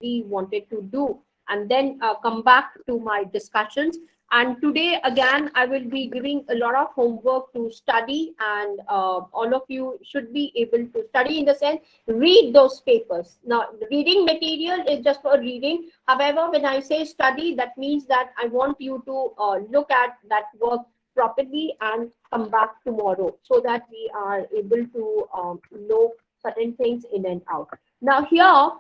really wanted to do, and then come back to my discussions. And today again I will be giving a lot of homework to study, and all of you should be able to study, in the sense read those papers. Now the reading material is just for reading. However, when I say study, that means that I want you to look at that work properly and come back tomorrow, so that we are able to know certain things in and out. Now here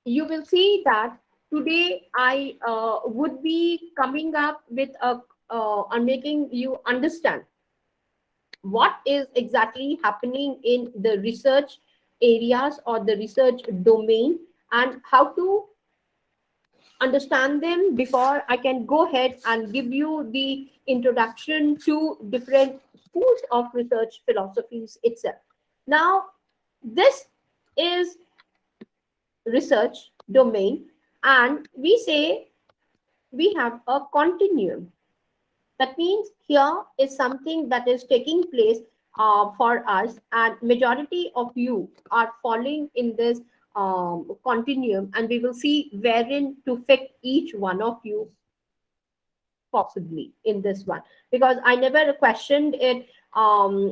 you will see that today I would be coming up with a and making you understand what is exactly happening in the research areas or the research domain, and how to understand them before I can go ahead and give you the introduction to different schools of research philosophies itself. Now, this is research domain, and we say we have a continuum. That means here is something that is taking place for us, and majority of you are falling in this continuum, and we will see wherein to fit each one of you possibly in this one, because I never questioned it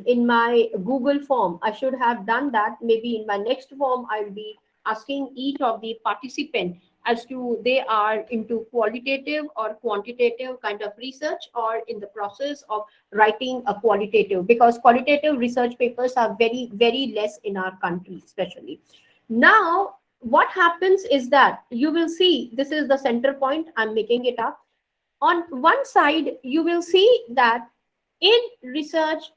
in my Google form. I should have done that. Maybe in my next form I'll be asking each of the participant as to they are into qualitative or quantitative kind of research, or in the process of writing a qualitative, because qualitative research papers are very less in our country especially. Now what happens is that you will see, this is the center point, I'm making it up. On one side you will see that in research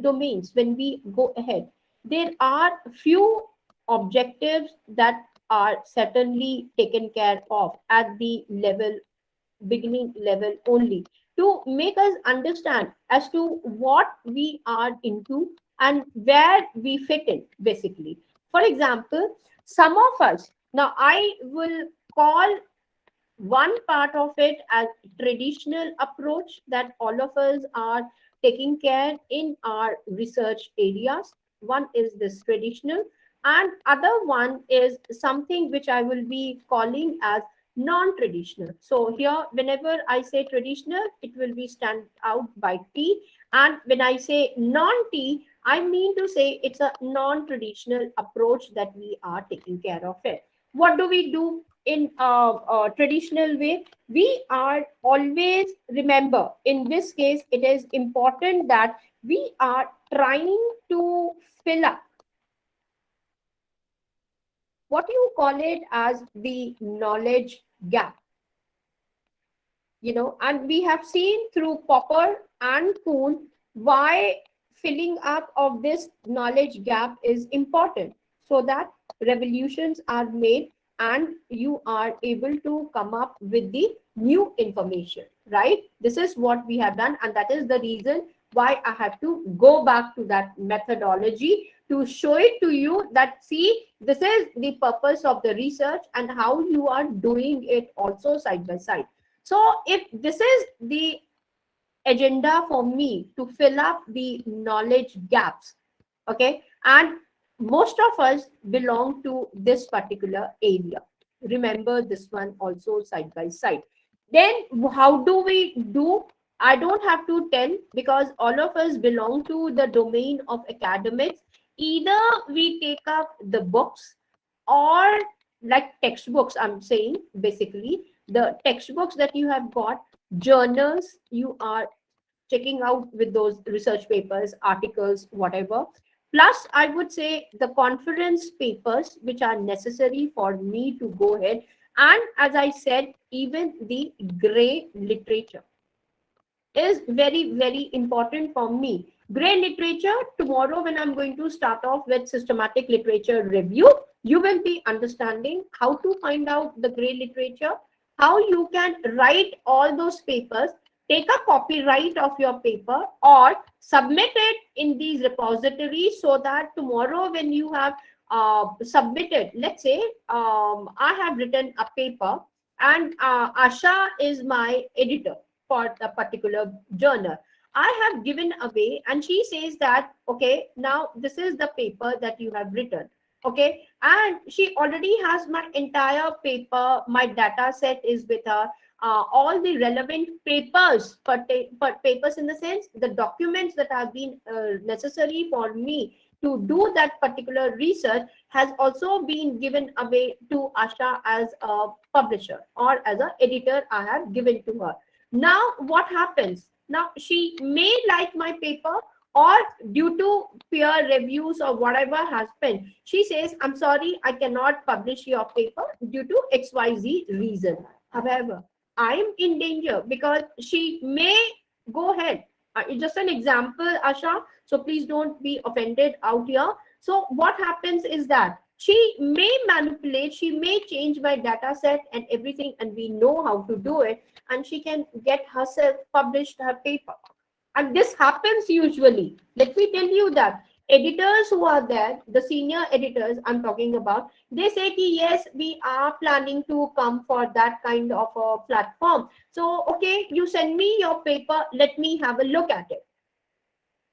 domains, when we go ahead, there are few objectives that are certainly taken care of at the level, beginning level only, to make us understand as to what we are into and where we fit in basically. For example, some of us, now I will call one part of it as traditional approach that all of us are taking care in our research areas. One is this traditional, and other one is something which I will be calling as non-traditional. So here whenever I say traditional, it will be stand out by T, and when I say non-T, I mean to say it's a non-traditional approach that we are taking care of it. What do we do in a traditional way? We are always, remember, in this case it is important that we are trying to fill up what you call it as the knowledge gap, and we have seen through Popper and Kuhn why filling up of this knowledge gap is important, so that revolutions are made and you are able to come up with the new information, right? This is what we have done, and that is the reason why I have to go back to that methodology to show it to you that, see, this is the purpose of the research and how you are doing it also side by side. So if this is the agenda for me to fill up the knowledge gaps, okay, and most of us belong to this particular area. Remember this one also side by side. Then how do we do? I don't have to tell, because all of us belong to the domain of academics. Either we take up the books, or like textbooks, I'm saying basically the textbooks that you have got, journals you are checking out with those research papers, articles, whatever. Plus, I would say the conference papers which are necessary for me to go ahead. And as I said, even the gray literature is very important for me. Gray literature, tomorrow when I'm going to start off with systematic literature review, you will be understanding how to find out the gray literature, how you can write all those papers, take a copyright of your paper or submit it in these repositories, so that tomorrow when you have submitted, let's say I have written a paper, and Asha is my editor for the particular journal. I have given away, and she says that, okay, now this is the paper that you have written. Okay, and she already has my entire paper, my data set is with her, all the relevant papers, but papers in the sense the documents that have been necessary for me to do that particular research has also been given away to Asha as a publisher or as an editor. I have given to her. Now what happens, now she may like my paper, or due to peer reviews or whatever has been, she says, I'm sorry, I cannot publish your paper due to XYZ reason. However, I'm in danger because she may go ahead. It's just an example, Asha. So please don't be offended out here. So what happens is that she may manipulate, she may change my data set and everything, and we know how to do it, and she can get herself published her paper. And this happens usually. Let me tell you that editors who are there, the senior editors I'm talking about, they say ki, yes, we are planning to come for that kind of a platform. So, okay, you send me your paper, let me have a look at it.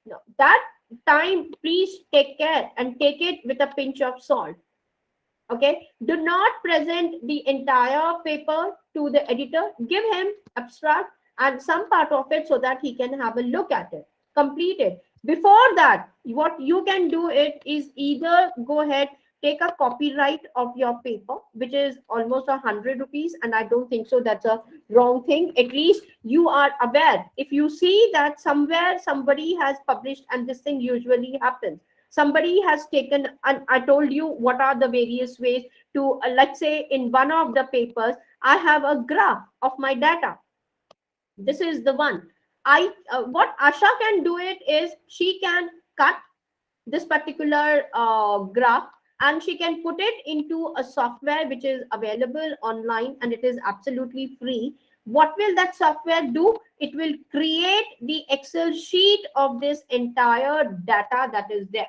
Now, that time, please take care and take it with a pinch of salt. Okay, do not present the entire paper to the editor. Give him abstract and some part of it so that he can have a look at it, complete it. Before that, what you can do it is either go ahead, take a copyright of your paper, which is almost 100 rupees, and I don't think so that's a wrong thing. At least you are aware. If you see that somewhere somebody has published, and this thing usually happens, somebody has taken, and I told you what are the various ways to, let's say in one of the papers I have a graph of my data. This is the one. I What Asha can do it is she can cut this particular graph, and she can put it into a software which is available online, and it is absolutely free. What will that software do? It will create the Excel sheet of this entire data that is there.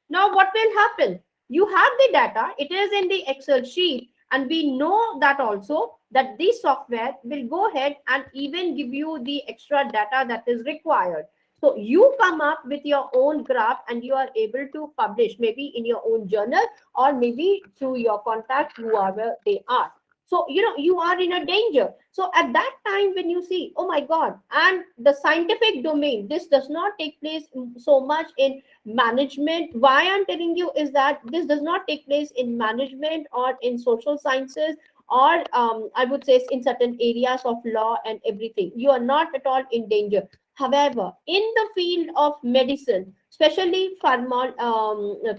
Now what will happen? You have the data, it is in the Excel sheet, and we know that also that this software will go ahead and even give you the extra data that is required. So you come up with your own graph and you are able to publish maybe in your own journal, or maybe through your contact, whoever they are. So, you are in a danger. So at that time, when you see, oh my God, and the scientific domain, this does not take place so much in management. Why I'm telling you is that this does not take place in management or in social sciences, or I would say in certain areas of law and everything. You are not at all in danger. However, in the field of medicine, especially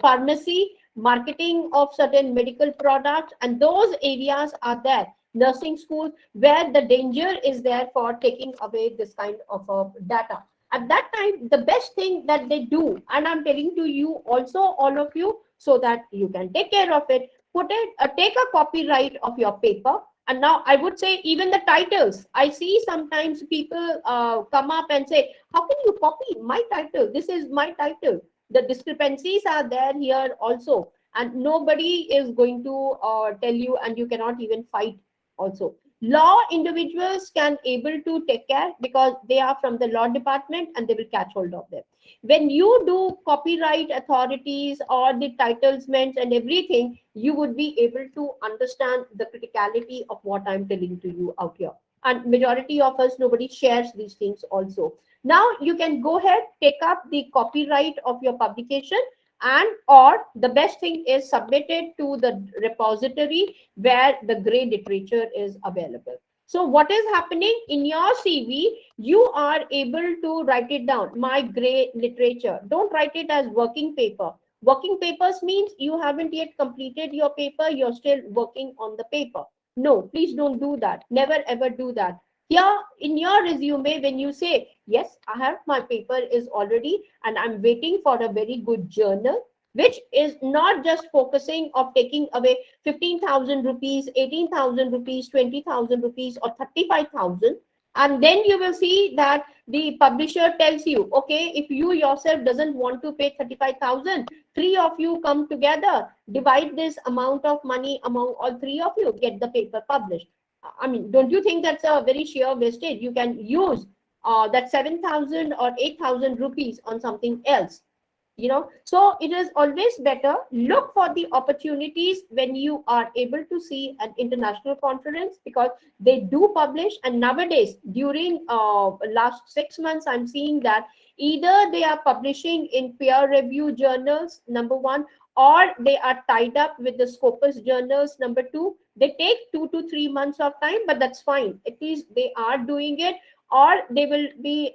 pharmacy, marketing of certain medical products, and those areas are there, nursing schools, where the danger is there for taking away this kind of data. At that time, the best thing that they do, and I'm telling to you also, all of you, so that you can take care of it, take a copyright of your paper. And now I would say even the titles. I see sometimes people come up and say, how can you copy my title? This is my title. The discrepancies are there here also. And nobody is going to tell you, and you cannot even fight also. Law individuals can able to take care because they are from the law department and they will catch hold of them. When you do copyright authorities or the titlesments and everything, you would be able to understand the criticality of what I'm telling to you out here. And majority of us, nobody shares these things also. Now you can go ahead, take up the copyright of your publication, and or the best thing is submit it to the repository where the gray literature is available. So what is happening in your CV? You are able to write it down, my gray literature. Don't write it as working paper. Working papers means you haven't yet completed your paper, you're still working on the paper. No, please don't do that. Never ever do that. Here in your resume, when you say, yes, I have my paper is already, and I'm waiting for a very good journal, which is not just focusing of taking away 15,000 rupees, 18,000 rupees, 20,000 rupees, or 35,000. And then you will see that the publisher tells you, okay, if you yourself doesn't want to pay 35,000, three of you come together, divide this amount of money among all three of you, get the paper published. I mean, don't you think that's a very sheer wastage? You can use that 7,000 or 8,000 rupees on something else. So it is always better, look for the opportunities when you are able to see an international conference, because they do publish. And nowadays, during last 6 months, I'm seeing that either they are publishing in peer review journals, number one, or they are tied up with the Scopus journals, number two. They take 2 to 3 months of time, but that's fine, at least they are doing it. Or they will be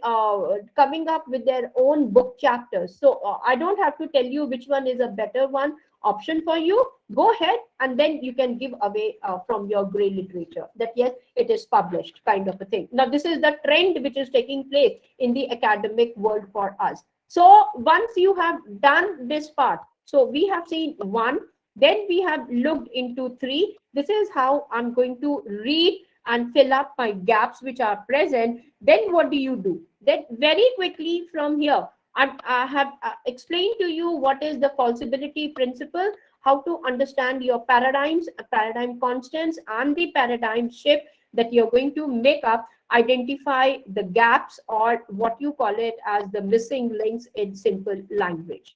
coming up with their own book chapters. So I don't have to tell you which one is a better one option for you. Go ahead, and then you can give away from your gray literature that yes, it is published, kind of a thing. Now this is the trend which is taking place in the academic world for us. So once you have done this part, so we have seen one, then we have looked into three. This is how I'm going to read and fill up my gaps which are present. Then what do? Then very quickly from here, I have explained to you what is the falsibility principle, how to understand your paradigms, paradigm constants, and the paradigm shift that you're going to make up, identify the gaps, or what you call it as the missing links in simple language.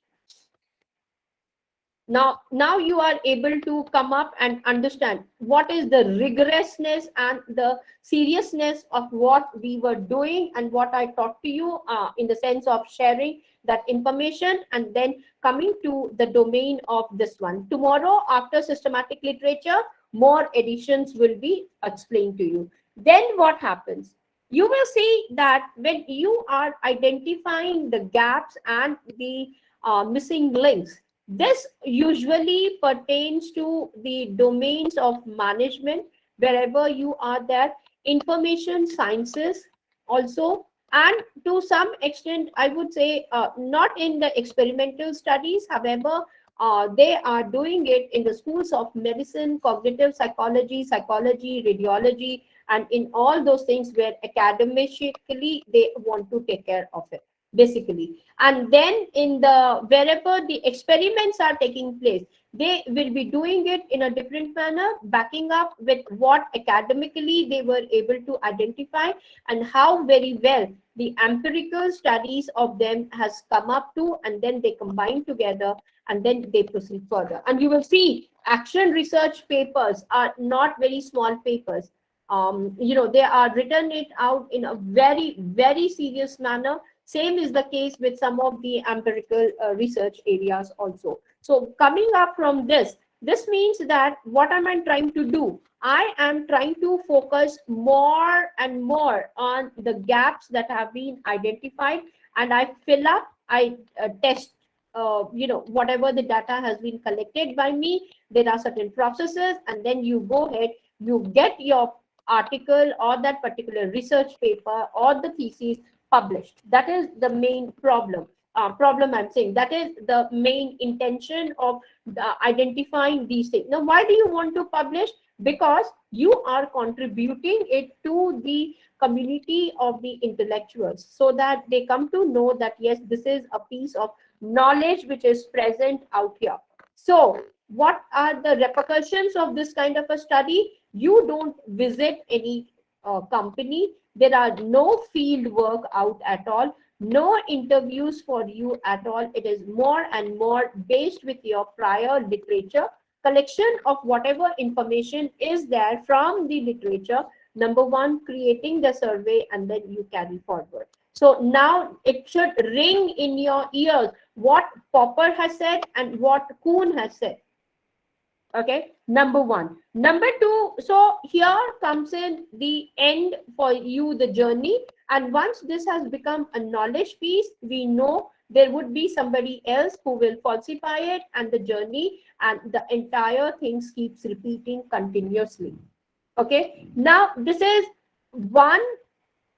Now you are able to come up and understand what is the rigorousness and the seriousness of what we were doing and what I taught to you, in the sense of sharing that information, and then coming to the domain of this one. Tomorrow, after systematic literature, more editions will be explained to you. Then what happens? You will see that when you are identifying the gaps and the missing links, this usually pertains to the domains of management, wherever you are there, information sciences also, and to some extent, I would say, not in the experimental studies. However, they are doing it in the schools of medicine, cognitive psychology, psychology, radiology, and in all those things where academically they want to take care of it, basically. And then in the wherever the experiments are taking place, they will be doing it in a different manner, backing up with what academically they were able to identify, and how very well the empirical studies of them has come up to, and then they combine together, and then they proceed further. And you will see action research papers are not very small papers. They are written it out in a very, very serious manner. Same is the case with some of the empirical research areas also. So coming up from this means that what am I trying to do? I am trying to focus more and more on the gaps that have been identified, and I fill up, I test, whatever the data has been collected by me. There are certain processes, and then you go ahead, you get your article or that particular research paper or the thesis published. That is the main problem. I'm saying that is the main intention of identifying these things. Now, why do you want to publish? Because you are contributing it to the community of the intellectuals, so that they come to know that yes, this is a piece of knowledge which is present out here. So what are the repercussions of this kind of a study? You don't visit any company. There are no field work out at all, no interviews for you at all. It is more and more based with your prior literature, collection of whatever information is there from the literature. Number one, creating the survey, and then you carry forward. So now it should ring in your ears what Popper has said and what Kuhn has said. Okay, number one. Number two, so here comes in the end for you, the journey. And once this has become a knowledge piece, we know there would be somebody else who will falsify it, and the journey and the entire thing keeps repeating continuously. Okay, now this is one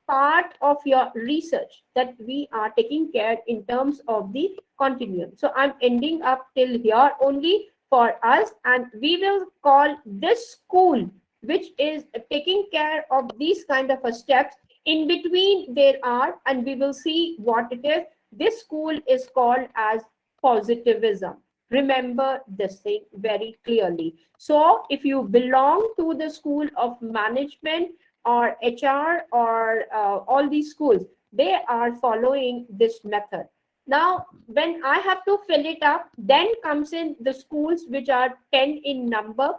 part of your research that we are taking care in terms of the continuum. So I'm ending up till here only for us, and we will call this school which is taking care of these kind of a steps. In between there are, and we will see what it is. This school is called as positivism. Remember this thing very clearly. So if you belong to the school of management or HR or all these schools, they are following this method. Now, when I have to fill it up, then comes in the schools which are 10 in number,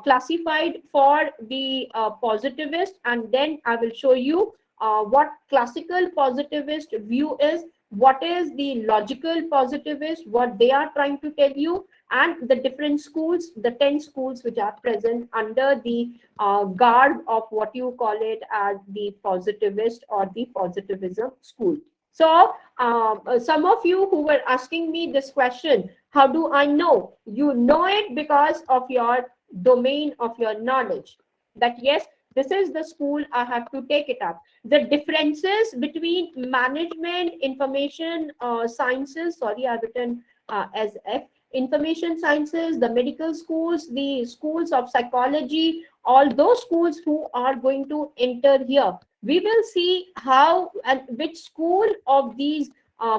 classified for the positivist, and then I will show you what classical positivist view is, what is the logical positivist, what they are trying to tell you, and the different schools, the 10 schools which are present under the garb of what you call it as the positivist or the positivism school. So some of you who were asking me this question, how do I know? You know it because of your domain of your knowledge, that yes, this is the school I have to take it up. The differences between management, information sciences, sorry, I've written as F, information sciences, the medical schools, the schools of psychology, all those schools who are going to enter here, we will see how and which school of these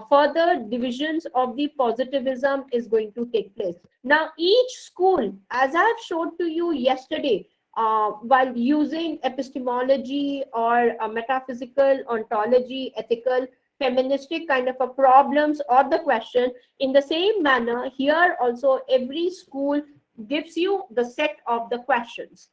further divisions of the positivism is going to take place. Now, each school, as I have showed to you yesterday, while using epistemology or metaphysical, ontology, ethical, feministic kind of a problems or the question, in the same manner, here also every school gives you the set of the questions,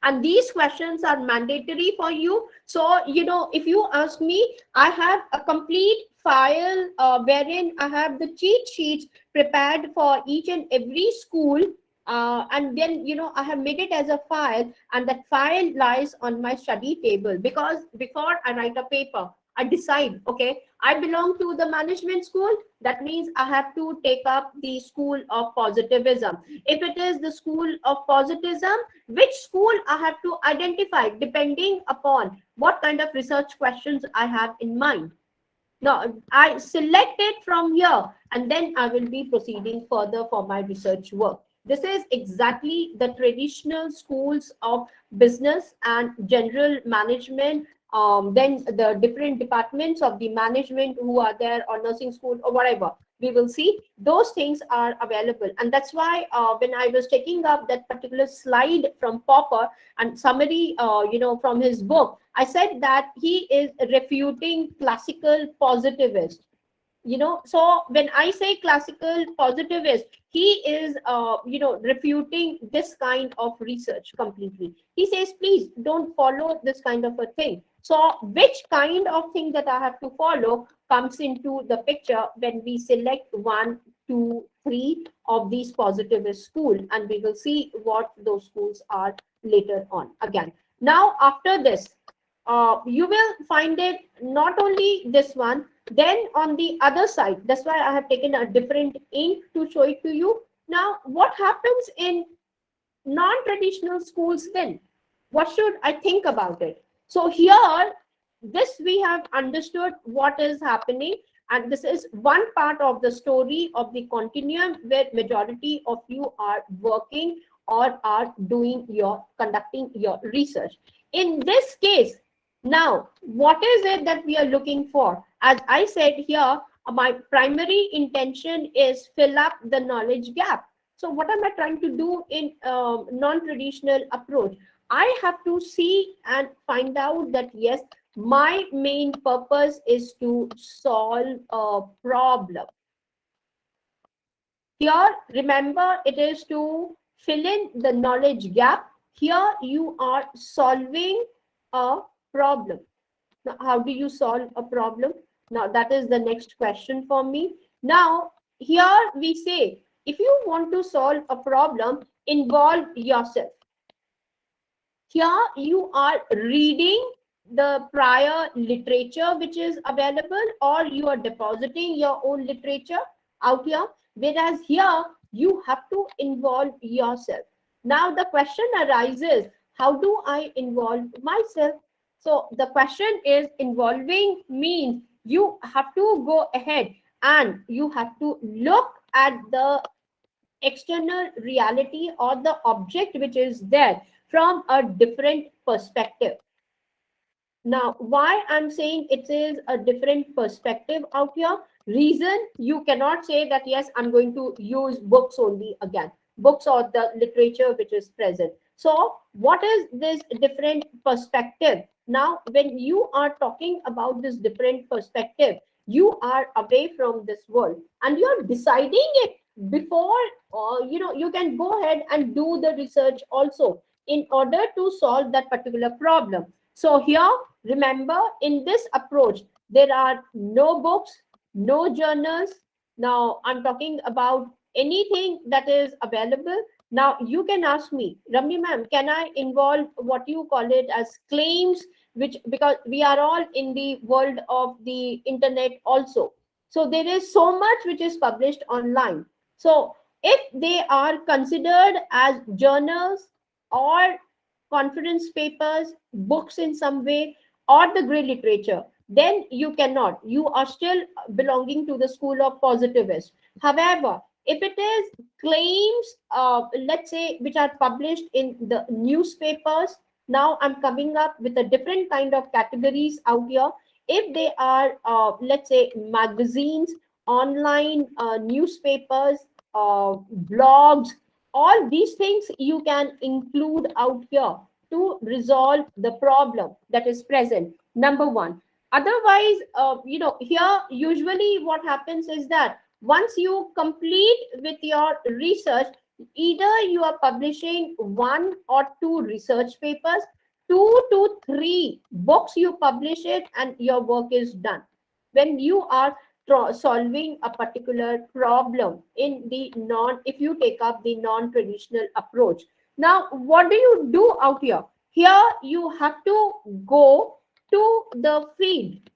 and these questions are mandatory for you. So if you ask me, I have a complete file wherein I have the cheat sheets prepared for each and every school, and then I have made it as a file, and that file lies on my study table, because before I write a paper, I decide, okay, I belong to the management school, that means I have to take up the school of positivism. If it is the school of positivism, which school I have to identify depending upon what kind of research questions I have in mind. Now, I select it from here, and then I will be proceeding further for my research work. This is exactly the traditional schools of business and general management, then the different departments of the management who are there, or nursing school or whatever. We will see those things are available. And that's why when I was taking up that particular slide from Popper and summary, from his book, I said that he is refuting classical positivist. So when I say classical positivist, he is refuting this kind of research completely. He says, please don't follow this kind of a thing. So which kind of thing that I have to follow comes into the picture when we select 1, 2, 3 of these positivist school, and we will see what those schools are later on. Again, now after this, you will find it not only this one, then on the other side. That's why I have taken a different ink to show it to you. Now, what happens in non-traditional schools then? What should I think about it? So here, this we have understood what is happening, and this is one part of the story of the continuum where majority of you are working or are conducting your research. In this case, now, what is it that we are looking for? As I said here, my primary intention is fill up the knowledge gap. So what am I trying to do in non-traditional approach? I have to see and find out that yes, my main purpose is to solve a problem. Here, remember, it is to fill in the knowledge gap. Here you are solving a problem. Now, how do you solve a problem? Now, that is the next question for me. Now, here we say, if you want to solve a problem, involve yourself. Here you are reading the prior literature which is available, or you are depositing your own literature out here. Whereas here you have to involve yourself. Now the question arises, how do I involve myself? So the question is, involving means you have to go ahead and you have to look at the external reality or the object which is there from a different perspective. Now, why I'm saying it is a different perspective out here? Reason, you cannot say that, yes, I'm going to use books only again, books or the literature which is present. So what is this different perspective? Now, when you are talking about this different perspective, You are away from this world, and you're deciding it before you can go ahead and do the research also in order to solve that particular problem. So here, remember, in this approach, there are no books, no journals. Now I'm talking about anything that is available. Now you can ask me, Ramni ma'am, can I involve what you call it as claims, which, because we are all in the world of the internet also. So there is so much which is published online. So if they are considered as journals or conference papers, books in some way, or the gray literature, then you cannot. You are still belonging to the school of positivists. However, if it is claims, let's say, which are published in the newspapers, now I'm coming up with a different kind of categories out here. If they are, let's say, magazines, online newspapers, blogs, all these things you can include out here to resolve the problem that is present. Number one. Otherwise, here usually what happens is that once you complete with your research, either you are publishing one or two research papers, 2 to 3 books, you publish it, and your work is done. When you are solving a particular problem in the if you take up the non-traditional approach. Now, what do you do out here? Here you have to go to the field.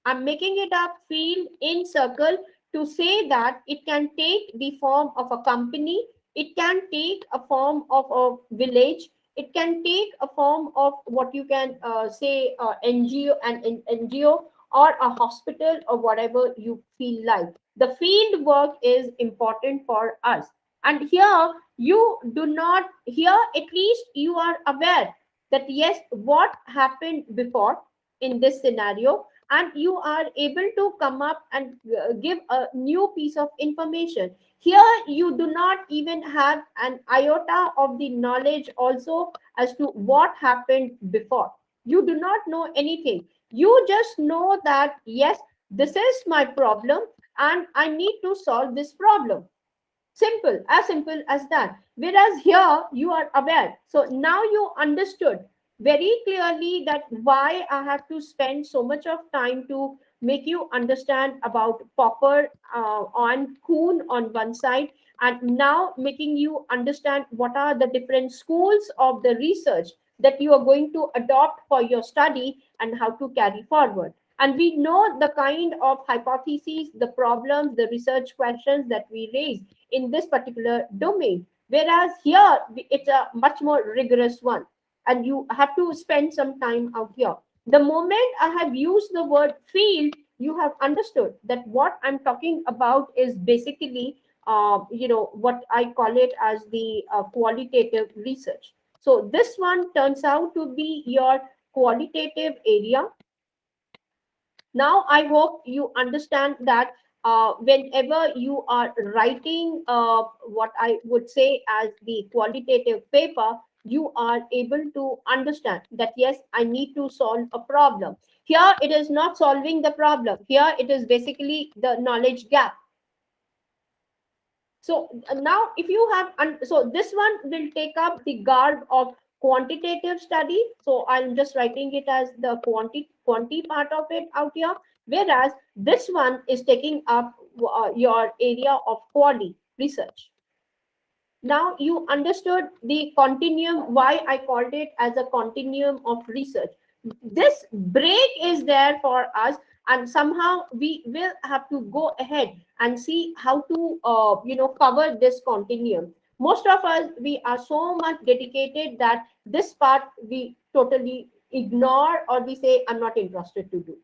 I'm making it up field in circle to say that it can take the form of a company, it can take a form of a village, it can take a form of what you can say NGO, an NGO, or a hospital, or whatever you feel like. The field work is important for us. And here you do not, here at least you are aware that yes, what happened before in this scenario, and you are able to come up and give a new piece of information. Here you do not even have an iota of the knowledge also as to what happened before. You do not know anything. You just know that yes, this is my problem and I need to solve this problem. Simple as that. Whereas here you are aware. So now you understood very clearly that why I have to spend so much of time to make you understand about Popper on Kuhn on one side, and now making you understand what are the different schools of the research that you are going to adopt for your study and how to carry forward. And we know the kind of hypotheses, the problems, the research questions that we raise in this particular domain. Whereas here, it's a much more rigorous one. And you have to spend some time out here. The moment I have used the word field, you have understood that what I'm talking about is basically, what I call it as the qualitative research. So this one turns out to be your qualitative area. Now, I hope you understand that whenever you are writing what I would say as the qualitative paper, you are able to understand that yes, I need to solve a problem. Here, it is not solving the problem. Here, it is basically the knowledge gap. So now if you have, so this one will take up the garb of quantitative study. So I'm just writing it as the quanti part of it out here. Whereas this one is taking up your area of quali research. Now you understood the continuum, why I called it as a continuum of research. This break is there for us, and somehow we will have to go ahead and see how to cover this continuum. Most of us, we are so much dedicated that this part we totally ignore, or we say I'm not interested to do.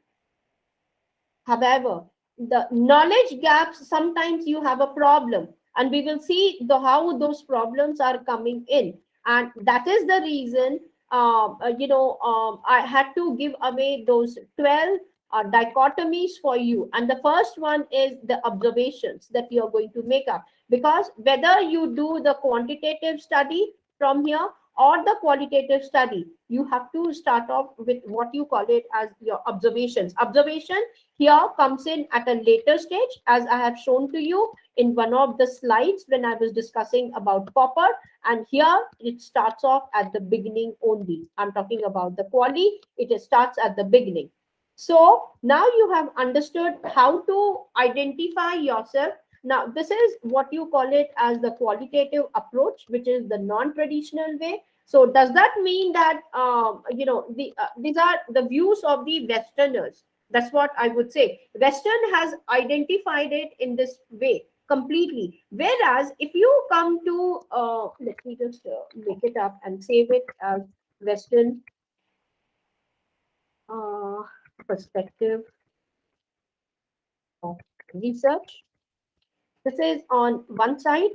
However, the knowledge gaps, sometimes you have a problem, and we will see how those problems are coming in. And that is the reason, I had to give away those 12 dichotomies for you. And the first one is the observations that you are going to make up. Because whether you do the quantitative study from here, or the qualitative study, you have to start off with what you call it as your observations. Observation here comes in at a later stage, as I have shown to you in one of the slides when I was discussing about copper. And here it starts off at the beginning only. I'm talking about the quali, it starts at the beginning. So now you have understood how to identify yourself. Now, this is what you call it as the qualitative approach, which is the non-traditional way. So does that mean that, these are the views of the Westerners? That's what I would say. Western has identified it in this way completely. Whereas if you come to, let me just make it up and save it as Western uh, perspective of research. This is on one side,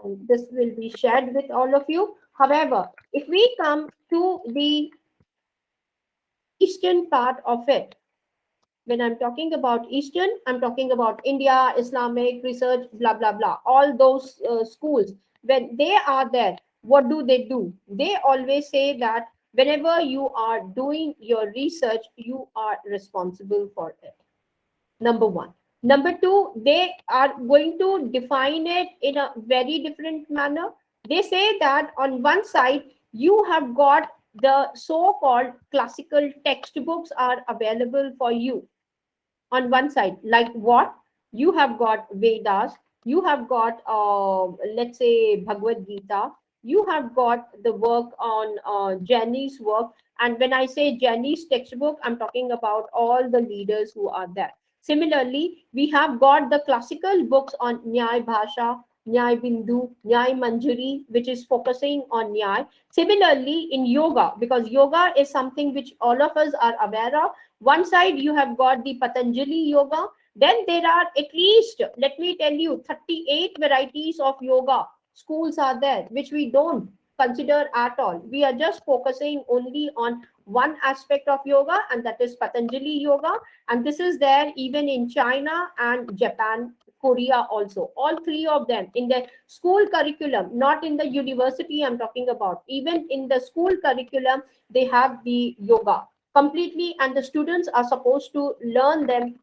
and this will be shared with all of you. However, if we come to the eastern part of it, when I'm talking about eastern, I'm talking about India, Islamic research, blah blah blah, all those schools. When they are there, what do? They always say that whenever you are doing your research, you are responsible for it. Number one. Number two, they are going to define it in a very different manner. They say that on one side, you have got the so-called classical textbooks are available for you on one side. Like what? You have got Vedas, you have got, let's say, Bhagavad-Gita, you have got the work on Jenny's work. And when I say Jenny's textbook, I'm talking about all the leaders who are there. Similarly, we have got the classical books on Nyay Bhasha, Nyay Bindu, Nyay Manjari, which is focusing on Nyay. Similarly, in yoga, because yoga is something which all of us are aware of, one side you have got the Patanjali yoga, then there are at least, let me tell you, 38 varieties of yoga schools are there, which we don't consider at all. We are just focusing only on one aspect of yoga, and that is Patanjali yoga. And this is there even in China and Japan, Korea also. All three of them in the school curriculum, not in the university I'm talking about. Even in the school curriculum, they have the yoga completely, and the students are supposed to learn them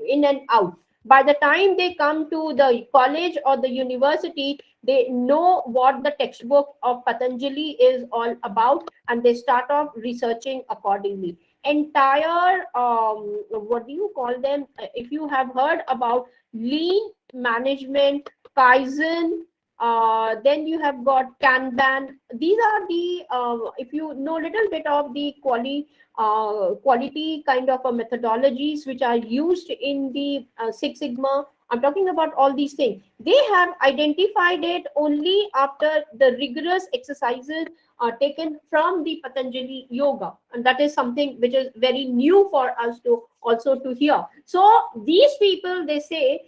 in and out. By the time they come to the college or the university, they know what the textbook of Patanjali is all about, and they start off researching accordingly. Entire, what do you call them? If you have heard about lean management, Kaizen, then you have got Kanban. These are the, if you know a little bit of the quality kind of methodologies which are used in the Six Sigma. I'm talking about all these things. They have identified it only after the rigorous exercises are taken from the Patanjali yoga, and that is something which is very new for us to also to hear. So these people, they say,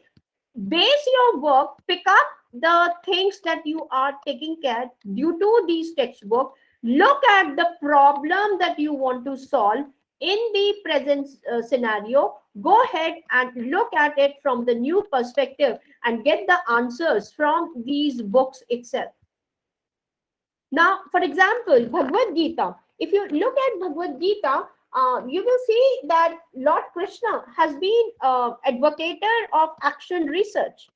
base your work, pick up the things that you are taking care due to these textbooks, look at the problem that you want to solve in the present scenario, go ahead and look at it from the new perspective and get the answers from these books itself. Now, for example, Bhagavad Gita. If you look at Bhagavad Gita, you will see that Lord Krishna has been advocator of action research.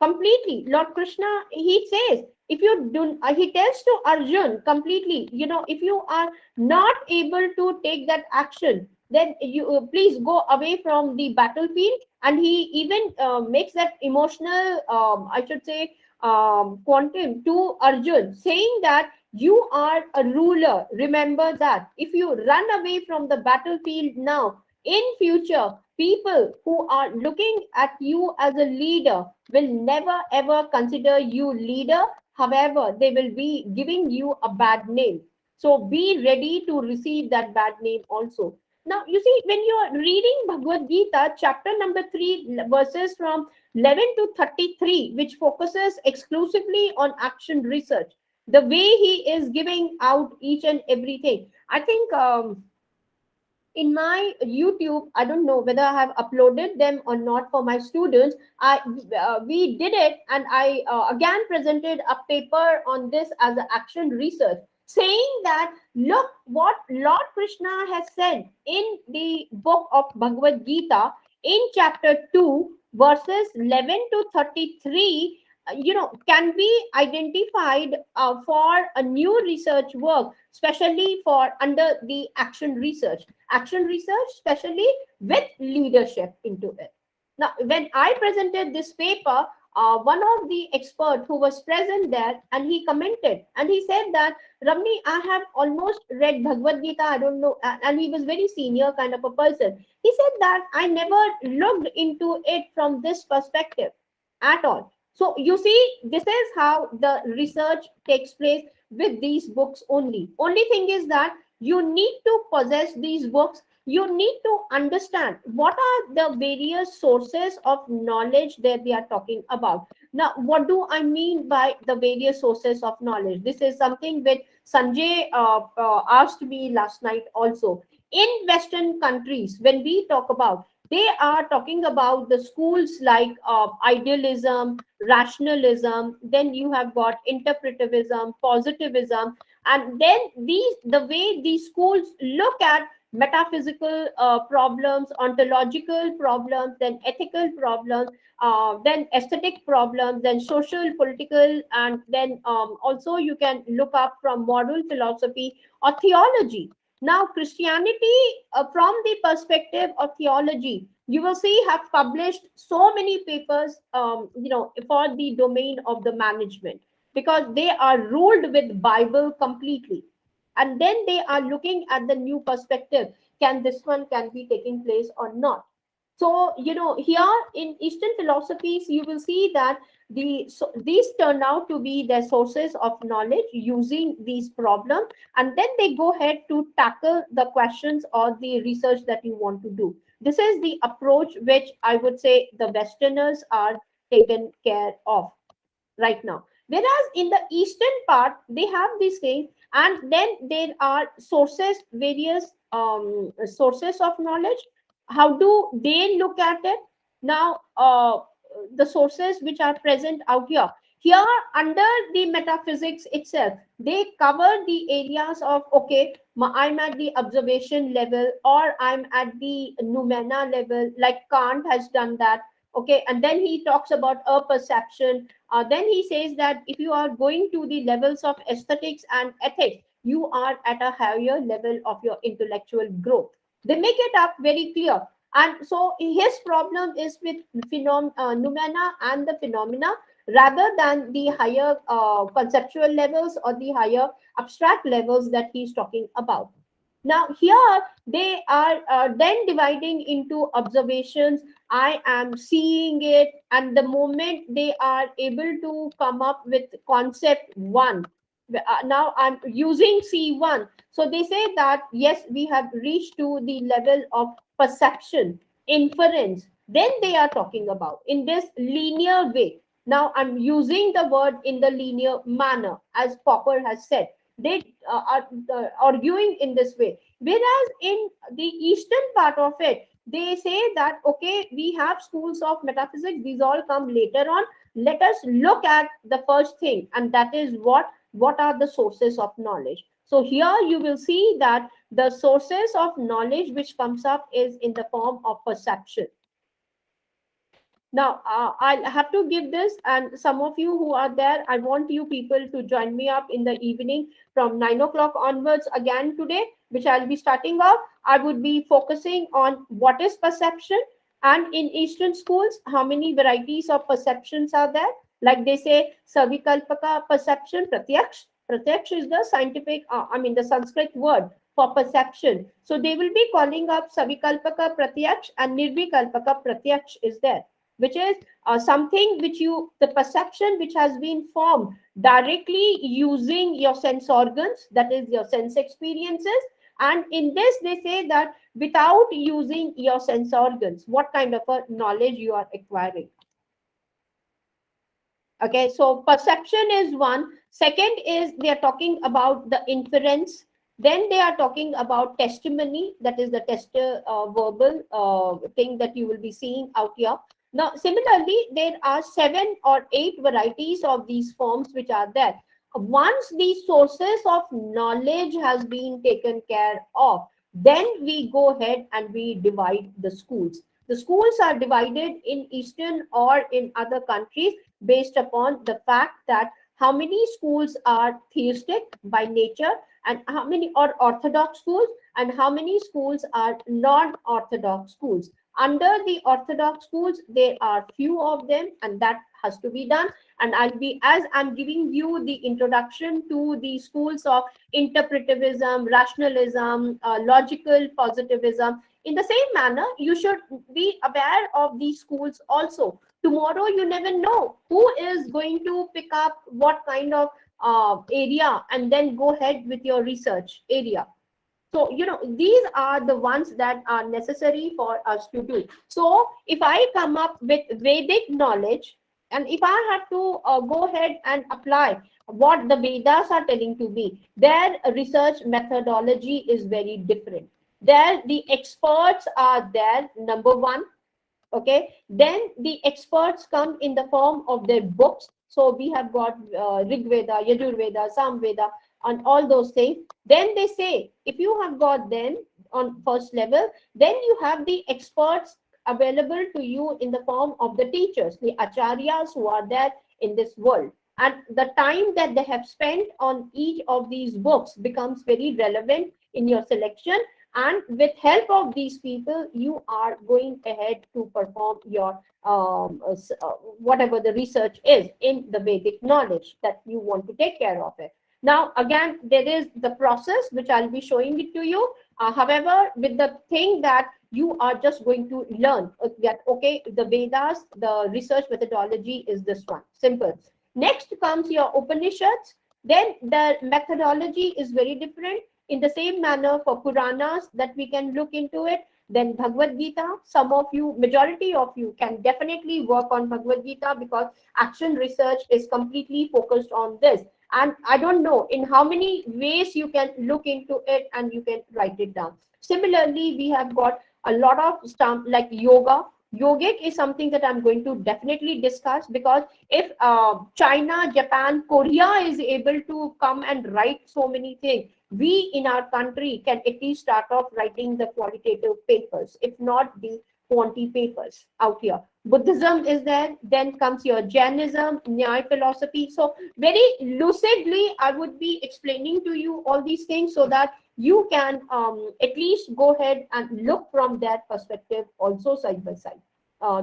Completely. Lord Krishna, he says, if you do, he tells to Arjun completely, if you are not able to take that action, then you please go away from the battlefield. And he even makes that emotional, I should say, quantum to Arjun, saying that you are a ruler. Remember that if you run away from the battlefield now, in future, people who are looking at you as a leader will never ever consider you leader. However, they will be giving you a bad name. So be ready to receive that bad name also. Now, you see, when you are reading Bhagavad Gita, chapter number 3, verses from 11 to 33, which focuses exclusively on action research, the way he is giving out each and everything, I think in my YouTube, I don't know whether I have uploaded them or not for my students. We did it, and I again presented a paper on this as an action research, saying that look what Lord Krishna has said in the book of Bhagavad Gita in chapter 2, verses 11 to 33. Can be identified for a new research work, especially for under the action research, especially with leadership into it. Now, when I presented this paper, one of the expert who was present there, and he commented, and he said that, Ramni, I have almost read Bhagavad Gita, I don't know, and he was very senior kind of a person. He said that I never looked into it from this perspective at all. So you see, this is how the research takes place with these books only. Only thing is that you need to possess these books. You need to understand what are the various sources of knowledge that they are talking about. Now, what do I mean by the various sources of knowledge? This is something which Sanjay asked me last night also. In Western countries, when we talk about, they are talking about the schools like idealism, rationalism, then you have got interpretivism, positivism, and then the way these schools look at metaphysical problems, ontological problems, then ethical problems, then aesthetic problems, then social, political, and then also you can look up from moral philosophy or theology. Now, Christianity, from the perspective of theology, you will see have published so many papers, for the domain of the management, because they are ruled with Bible completely, and then they are looking at the new perspective. Can this one can be taking place or not? So here in Eastern philosophies, you will see that these turn out to be the sources of knowledge using these problems, and then they go ahead to tackle the questions or the research that you want to do. This is the approach which I would say the Westerners are taken care of right now. Whereas in the eastern part, they have these things, and then there are sources, various sources of knowledge. How do they look at it? Now, the sources which are present out here, here under the metaphysics itself, they cover the areas of, okay, I'm at the observation level, or I'm at the noumena level, like Kant has done that. Okay, and then he talks about a perception. Then he says that if you are going to the levels of aesthetics and ethics, you are at a higher level of your intellectual growth. They make it up very clear. And so his problem is with noumena and the phenomena, rather than the higher conceptual levels or the higher abstract levels that he's talking about. Now, here they are then dividing into observations. I am seeing it, and the moment they are able to come up with concept one, now I'm using C1. So they say that yes, we have reached to the level of perception, inference. Then they are talking about in this linear way. Now I'm using the word in the linear manner, as Popper has said. They are arguing in this way. Whereas in the eastern part of it, they say that, okay, we have schools of metaphysics, these all come later on. Let us look at the first thing, and that is what are the sources of knowledge. So here you will see that the sources of knowledge which comes up is in the form of perception. Now, I'll have to give this, and some of you who are there, I want you people to join me up in the evening from 9 o'clock onwards again today, which I'll be starting off. I would be focusing on what is perception, and in Eastern schools, how many varieties of perceptions are there. Like they say, Savikalpaka perception, Pratyaksh. Pratyaksh is the scientific, the Sanskrit word for perception. So they will be calling up Savikalpaka Pratyaksh, and Nirvikalpaka Pratyaksh is there, which is something which the perception which has been formed directly using your sense organs, that is your sense experiences. And in this, they say that without using your sense organs, what kind of a knowledge you are acquiring. Okay, so perception is one. Second is they are talking about the inference. Then they are talking about testimony, that is the verbal thing that you will be seeing out here. Now, similarly, there are 7 or 8 varieties of these forms which are there. Once these sources of knowledge has been taken care of, then we go ahead and we divide the schools. The schools are divided in Eastern or in other countries based upon the fact that how many schools are theistic by nature, and how many are orthodox schools, and how many schools are non-orthodox schools. Under the orthodox schools, there are few of them, and that has to be done. And I'll be, as I'm giving you the introduction to the schools of interpretivism, rationalism, logical positivism, in the same manner, you should be aware of these schools also. Tomorrow, you never know who is going to pick up what kind of area and then go ahead with your research area. So, these are the ones that are necessary for us to do. So if I come up with Vedic knowledge, and if I have to go ahead and apply what the Vedas are telling to me, their research methodology is very different. There, the experts are there, number one. Okay, then the experts come in the form of their books. So we have got Rig Veda, Yajur Veda, Sam Veda, and all those things. Then they say, if you have got them on first level, then you have the experts available to you in the form of the teachers, the acharyas who are there in this world. And the time that they have spent on each of these books becomes very relevant in your selection. And with help of these people, you are going ahead to perform your whatever the research is in the Vedic knowledge that you want to take care of it. Now, again, there is the process which I'll be showing it to you. However, with the thing that you are just going to learn that, okay, the Vedas, the research methodology is this one. Simple. Next comes your Upanishads. Then the methodology is very different. In the same manner for Puranas, that we can look into it. Then Bhagavad-Gita, some of you, majority of you can definitely work on Bhagavad-Gita because action research is completely focused on this. And I don't know in how many ways you can look into it and you can write it down. Similarly, we have got a lot of stuff like yoga. Yogic is something that I'm going to definitely discuss, because if China, Japan, Korea is able to come and write so many things, we in our country can at least start off writing the qualitative papers, if not the quantity papers out here. Buddhism is there, then comes your Jainism, Nyaya philosophy. So very lucidly, I would be explaining to you all these things so that you can at least go ahead and look from that perspective also side by side.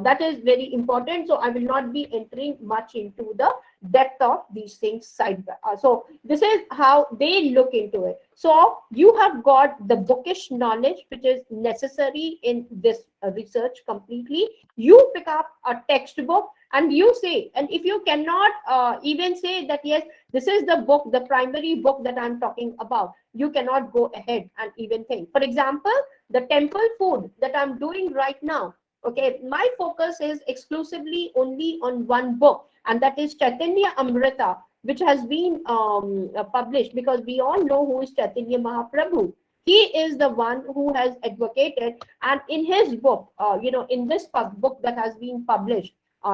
That is very important. So I will not be entering much into the depth of these things side by so this is how they look into it. So you have got the bookish knowledge which is necessary in this research completely. You pick up a textbook and you say, and if you cannot even say that yes, this is the book, the primary book that I'm talking about, you cannot go ahead and even think. For example, the temple food that I'm doing right now, okay, my focus is exclusively only on one book, and that is Chaitanya Amrita, which has been published, because we all know who is Chaitanya Mahaprabhu. He is the one who has advocated, and in his book, in this book that has been published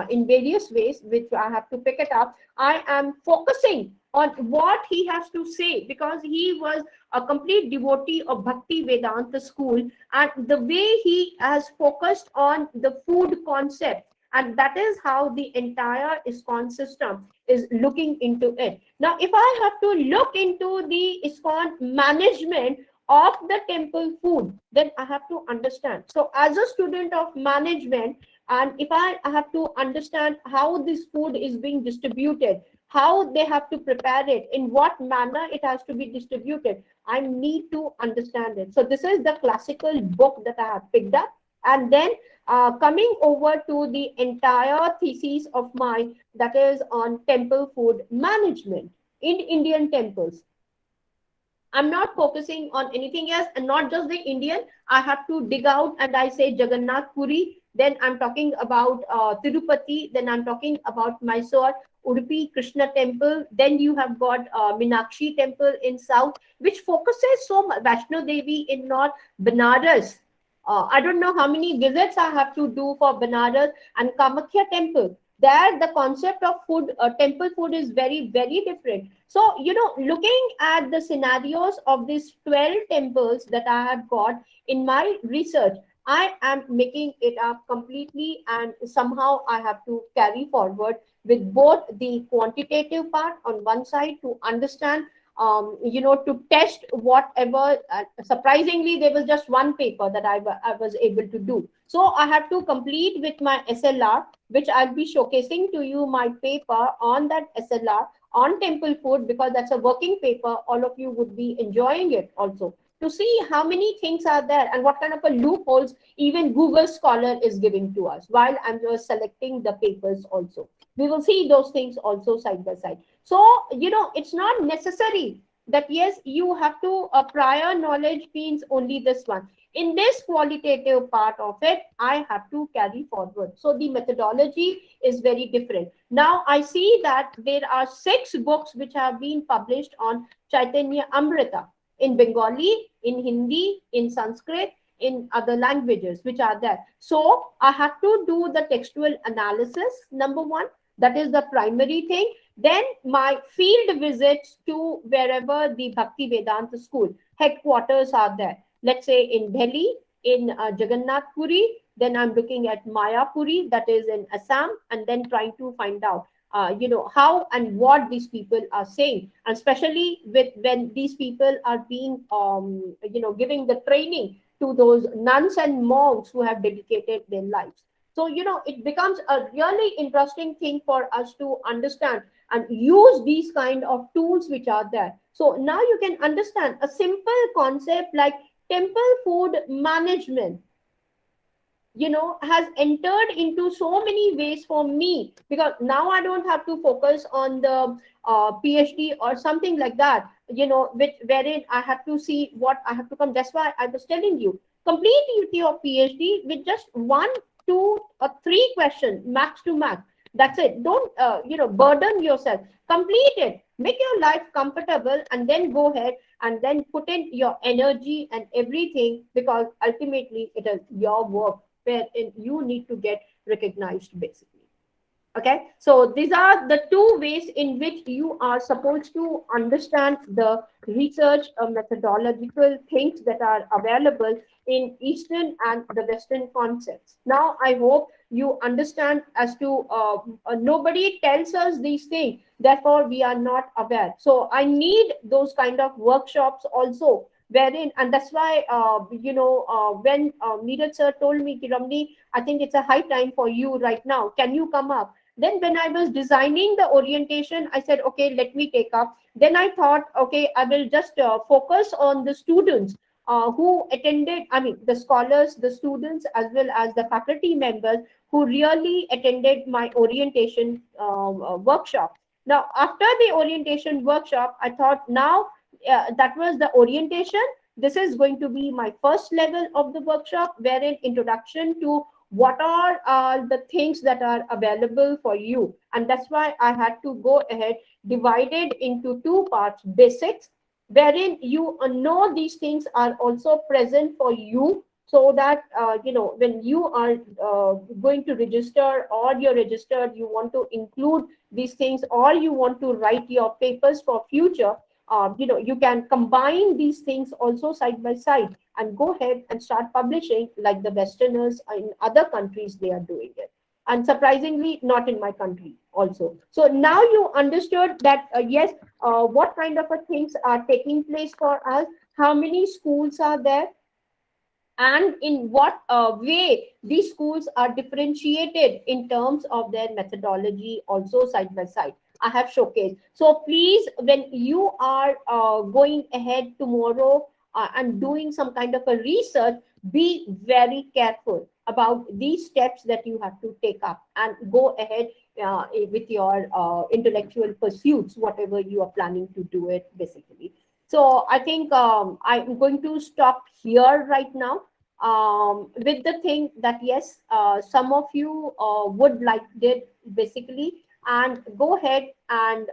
in various ways, which I have to pick it up, I am focusing on what he has to say, because he was a complete devotee of Bhakti Vedanta school, and the way he has focused on the food concept, and that is how the entire ISKCON system is looking into it. Now, if I have to look into the ISKCON management of the temple food, then I have to understand. So as a student of management, and if I have to understand how this food is being distributed, how they have to prepare it, in what manner it has to be distributed, I need to understand it. So this is the classical book that I have picked up. And then coming over to the entire thesis of mine, that is on temple food management in Indian temples. I'm not focusing on anything else, and not just the Indian. I have to dig out and I say Jagannath Puri, then I'm talking about Tirupati, then I'm talking about Mysore, Udupi Krishna temple, then you have got Minakshi temple in south, which focuses so much, Vaishno Devi in north, Banaras. I don't know how many visits I have to do for Banaras, and Kamakhya temple. There, the concept of food, temple food is very, very different. So, looking at the scenarios of these 12 temples that I have got in my research, I am making it up completely, and somehow I have to carry forward with both the quantitative part on one side to understand, to test whatever. Surprisingly, there was just one paper that I was able to do. So I have to complete with my SLR, which I'll be showcasing to you my paper on that SLR on temple food, because that's a working paper. All of you would be enjoying it also, to see how many things are there and what kind of a loopholes even Google Scholar is giving to us while I'm just selecting the papers also. We will see those things also side by side. So, it's not necessary that, yes, you have to, prior knowledge means only this one. In this qualitative part of it, I have to carry forward. So the methodology is very different. Now I see that there are 6 books which have been published on Chaitanya Amrita in Bengali, in Hindi, in Sanskrit, in other languages which are there. So I have to do the textual analysis, number one. That is the primary thing. Then my field visits to wherever the Bhakti Vedanta school headquarters are there. Let's say in Delhi, in Jagannath Puri. Then I'm looking at Mayapuri, that is in Assam, and then trying to find out, how and what these people are saying, and especially with when these people are being, giving the training to those nuns and monks who have dedicated their lives. So, it becomes a really interesting thing for us to understand and use these kind of tools which are there. So now you can understand a simple concept like temple food management, has entered into so many ways for me, because now I don't have to focus on the PhD or something like that, wherein I have to see what I have to come. That's why I was telling you, complete your PhD with just 1, 2, or 3 questions, max to max. That's it. Don't, burden yourself. Complete it. Make your life comfortable, and then go ahead and then put in your energy and everything, because ultimately it is your work wherein you need to get recognized, basically. Okay, so these are the 2 ways in which you are supposed to understand the research methodological things that are available in Eastern and the Western concepts. Now, I hope you understand as to, nobody tells us these things, therefore we are not aware. So I need those kind of workshops also, wherein, and that's why, when Neeraj sir told me, Ramni, I think it's a high time for you right now. Can you come up? Then when I was designing the orientation, I said, okay, let me take up. Then I thought, okay, I will just focus on the students who attended, I mean, the scholars, the students, as well as the faculty members who really attended my orientation workshop. Now, after the orientation workshop, I thought, now that was the orientation. This is going to be my first level of the workshop, wherein introduction to what are the things that are available for you. And that's why I had to go ahead, divided into 2 parts: basics, wherein you know these things are also present for you, so that when you are going to register, or you're registered, you want to include these things, or you want to write your papers for future, you can combine these things also side by side and go ahead and start publishing like the Westerners in other countries, they are doing it. And surprisingly, not in my country also. So now you understood that, yes, what kind of things are taking place for us, how many schools are there, and in what way these schools are differentiated in terms of their methodology also side by side. I have showcased. So please, when you are going ahead tomorrow and doing some kind of a research, be very careful about these steps that you have to take up, and go ahead with your intellectual pursuits, whatever you are planning to do it, basically. So I think I'm going to stop here right now. with the thing that yes, some of you would like it basically, and go ahead and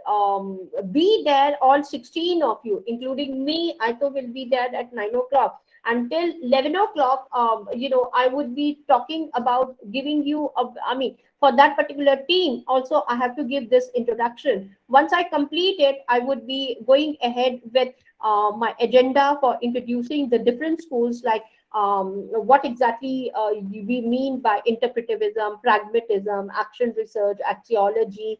be there. All 16 of you, including me, I too will be there at 9 o'clock until 11 o'clock. I would be talking about giving you I mean, for that particular team also, I have to give this introduction. Once I complete it, I would be going ahead with my agenda for introducing the different schools, like what exactly we mean by interpretivism, pragmatism, action research, axiology,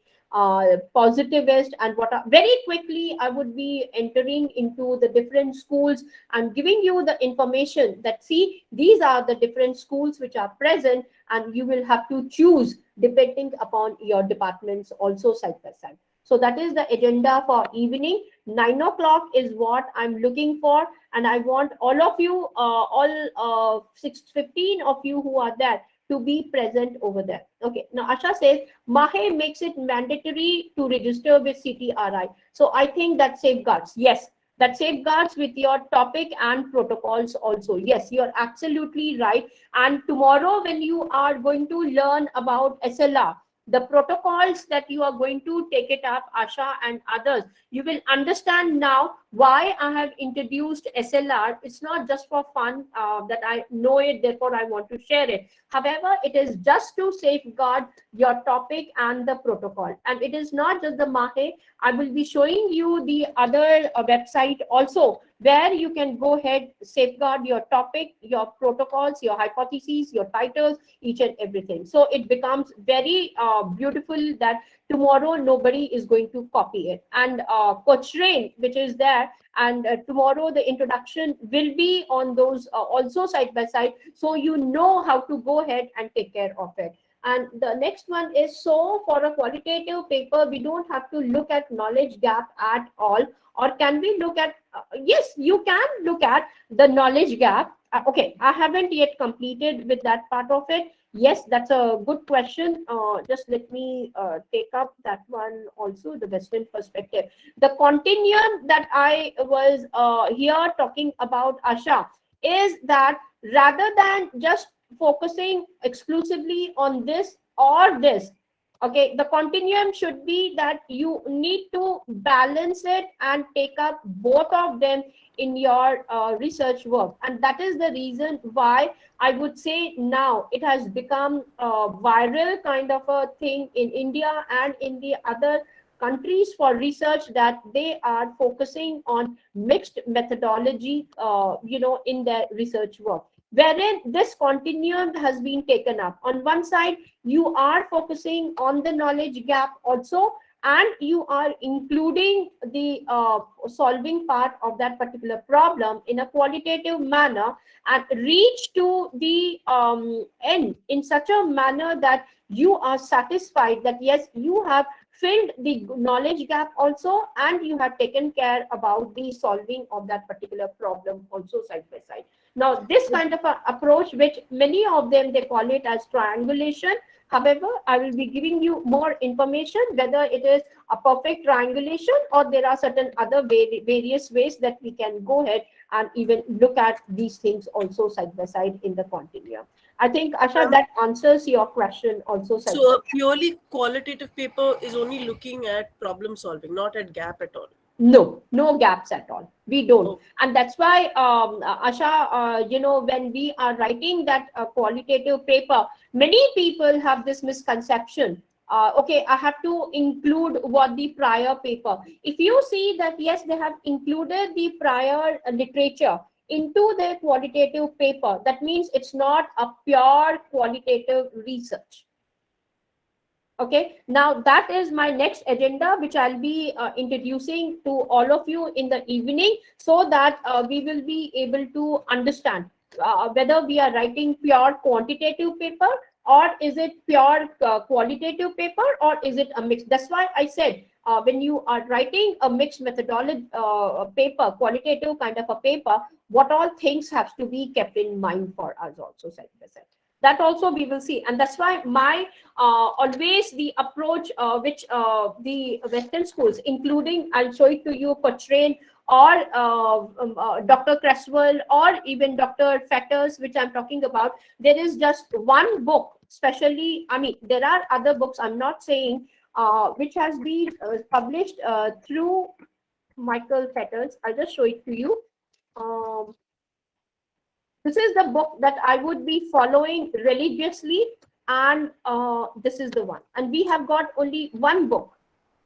positivist, and what are, very quickly I would be entering into the different schools and giving you the information that see, these are the different schools which are present, and you will have to choose depending upon your departments also side by side. So that is the agenda for evening. 9 o'clock is what I'm looking for, and I want all of you, all 15 of you who are there, to be present over there. Okay. Now Asha says Mahe makes it mandatory to register with CTRI. So I think that safeguards. Yes, that safeguards with your topic and protocols also. Yes, you're absolutely right. And tomorrow when you are going to learn about SLR, the protocols that you are going to take it up, Asha and others, you will understand now why I have introduced SLR. It's not just for fun that I know it, therefore I want to share it. However, it is just to safeguard your topic and the protocol. And it is not just the Mahe. I will be showing you the other website also, where you can go ahead, safeguard your topic, your protocols, your hypotheses, your titles, each and everything. So it becomes very beautiful that tomorrow nobody is going to copy it. And Coach Rain, which is there, and tomorrow the introduction will be on those also side by side, so you know how to go ahead and take care of it. And the next one is, so for a qualitative paper, we don't have to look at knowledge gap at all, or can we look at, yes, you can look at the knowledge gap. Okay, I haven't yet completed with that part of it. Yes, that's a good question. Just let me take up that one also, the Western perspective. The continuum that I was here talking about, Asha, is that rather than just focusing exclusively on this or this, okay, the continuum should be that you need to balance it and take up both of them in your research work. And that is the reason why I would say now it has become a viral kind of a thing in India and in the other countries for research, that they are focusing on mixed methodology, in their research work, wherein this continuum has been taken up. On one side, you are focusing on the knowledge gap also, and you are including the solving part of that particular problem in a qualitative manner, and reach to the end in such a manner that you are satisfied that yes, you have filled the knowledge gap also, and you have taken care about the solving of that particular problem also side by side. Now this kind of a approach, which many of them, they call it as triangulation. However, I will be giving you more information whether it is a perfect triangulation or there are certain other various ways that we can go ahead and even look at these things also side by side in the continuum. I think, Asha, that answers your question also side by So side. a purely qualitative paper is only looking at problem solving, not at gap at all. No gaps at all. We don't. Oh, And that's why, Asha, when we are writing that qualitative paper, many people have this misconception. Okay, I have to include what the prior paper. If you see that, yes, they have included the prior literature into their qualitative paper, that means it's not a pure qualitative research. Okay, now that is my next agenda, which I'll be introducing to all of you in the evening, so that we will be able to understand whether we are writing pure quantitative paper, or is it pure qualitative paper, or is it a mix. That's why I said, when you are writing a mixed methodology paper, qualitative kind of a paper, what all things have to be kept in mind for us also side by side. That also we will see. And that's why my always the approach which the Western schools, including, I'll show it to you, Cochrane or Dr. Creswell or even Dr. Fetters, which I'm talking about, there is just one book, especially, I mean, there are other books, I'm not saying, which has been published through Michael Fetters. I'll just show it to you. Um, this is the book that I would be following religiously, and this is the one. And we have got only one book.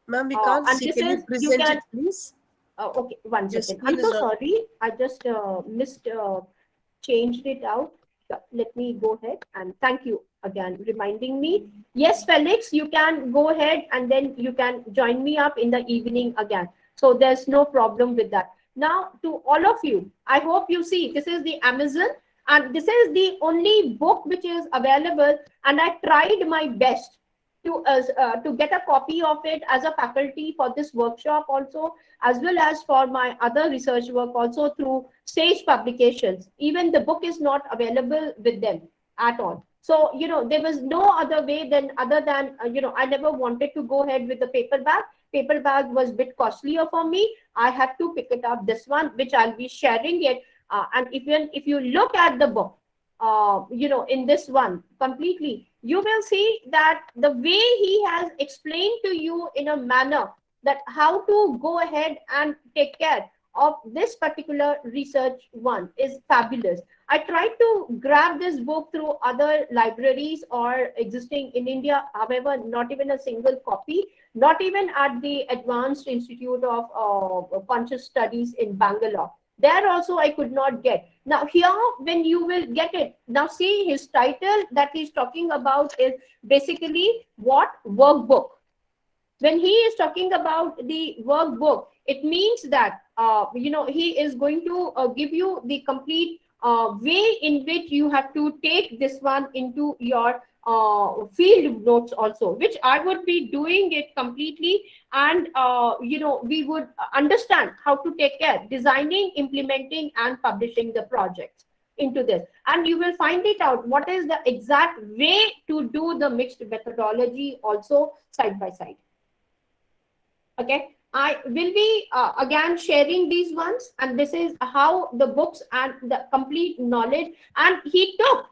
Ma'am, we can't And see. this Can you is, you present can, it, please? okay, one Your second. I'm screen so is on. sorry. I just missed, changed it out. Yeah, let me go ahead, and thank you again reminding me. Yes, Felix, you can go ahead and then you can join me up in the evening again. So there's no problem with that. Now, to all of you, I hope you see this is the Amazon, and this is the only book which is available. And I tried my best to get a copy of it as a faculty for this workshop also, as well as for my other research work also through Sage Publications. Even the book is not available with them at all. So, there was no other way than other than, I never wanted to go ahead with the paperback. Paperback was a bit costlier for me. I had to pick it up, this one, which I'll be sharing it. And if you look at the book, in this one completely, you will see that the way he has explained to you in a manner that how to go ahead and take care of this particular research one is fabulous. I tried to grab this book through other libraries or existing in India, however, not even a single copy, not even at the Advanced Institute of Conscious Studies in Bangalore. There also I could not get. Now here, when you will get it, now see his title that he's talking about is basically what? Workbook. When he is talking about the workbook, it means that he is going to give you the complete way in which you have to take this one into your field notes also, which I would be doing it completely. And we would understand how to take care, designing, implementing, and publishing the projects into this. And you will find it out what is the exact way to do the mixed methodology also side by side. Okay, I will be again sharing these ones, and this is how the books and the complete knowledge. And he took,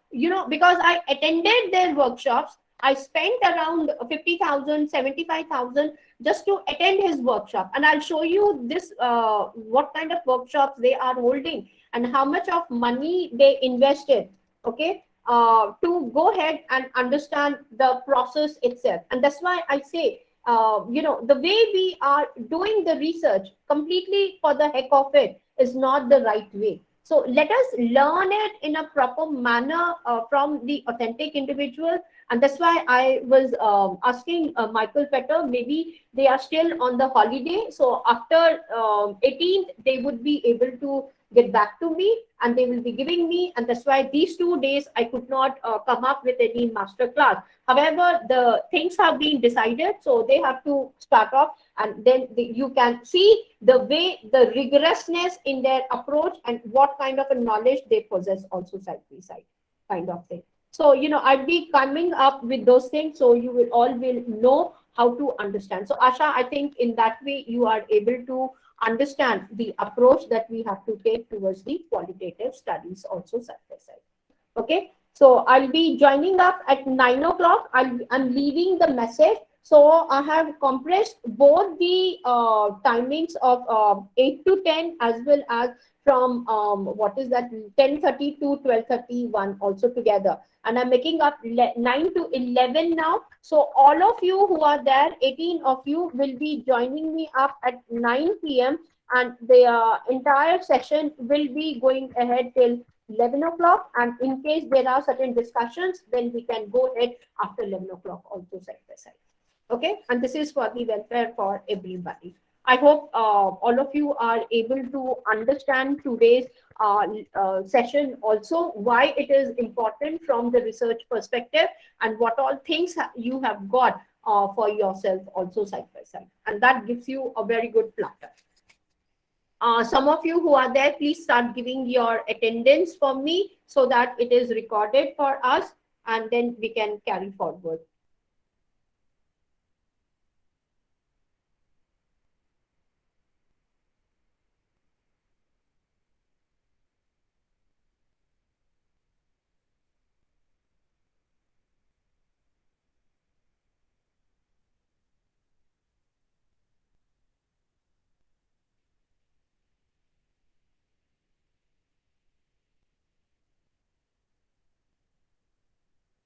because I attended their workshops, I spent around 50,000, 75,000 just to attend his workshop. And I'll show you this, what kind of workshops they are holding and how much of money they invested, okay, to go ahead and understand the process itself. And that's why I say, the way we are doing the research completely for the heck of it is not the right way. So let us learn it in a proper manner from the authentic individual. And that's why I was asking Michael Fetter, maybe they are still on the holiday. So after 18th, they would be able to get back to me and they will be giving me. And that's why these 2 days I could not come up with any master class. However, the things have been decided, so they have to start off, and then you can see the way, the rigorousness in their approach and what kind of a knowledge they possess also side by side kind of thing. So, I'll be coming up with those things, so you will all will know how to understand. So, Asha, I think in that way you are able to understand the approach that we have to take towards the qualitative studies also side by side. Okay. So I'll be joining up at 9 o'clock. I'm leaving the message. So I have compressed both the timings of 8 to 10 as well as from what is that 10:30 to 12:31 also together. And I'm making up 9 to 11 now. So all of you who are there, 18 of you will be joining me up at 9 p.m. And the entire session will be going ahead till 11 o'clock, and in case there are certain discussions, then we can go ahead after 11 o'clock also side by side. Okay, and this is for the welfare for everybody. I hope all of you are able to understand today's session also, why it is important from the research perspective and what all things you have got for yourself also side by side. And that gives you a very good platter. Some of you who are there, please start giving your attendance for me so that it is recorded for us. and then we can carry forward.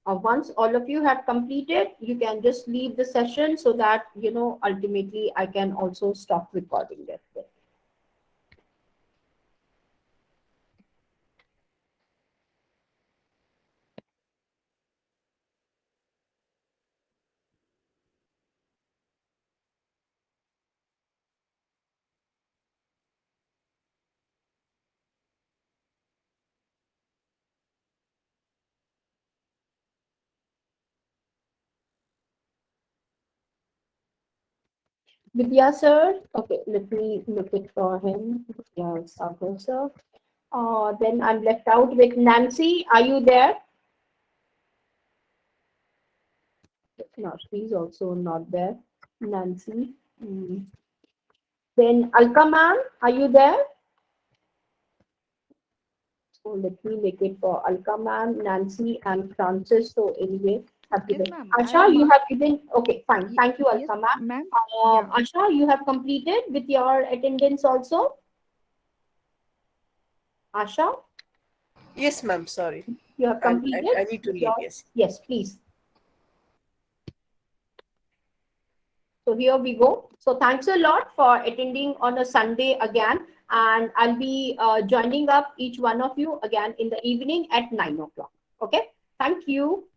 Once all of you have completed, you can just leave the session so that, ultimately I can also stop recording it. Vidya sir, okay, let me look it for him. Yeah, Sagar sir. Then I'm left out with Nancy. Are you there? No, she's also not there. Nancy. Then Alka ma'am, are you there? So let me make it for Alka ma'am, Nancy, and Francis. So anyway, have Yes, given. ma'am. I Asha, am. you have given. Okay, fine. Ye- Thank you, yes, Alka ma'am. ma'am. Yeah. Asha, you have completed with your attendance also. Asha, Yes, ma'am. Sorry. you have completed I need to with leave. your. Yes. Yes, please. So here we go. So thanks a lot for attending on a Sunday again. And I'll be joining up each one of you again in the evening at 9 o'clock. Okay. Thank you.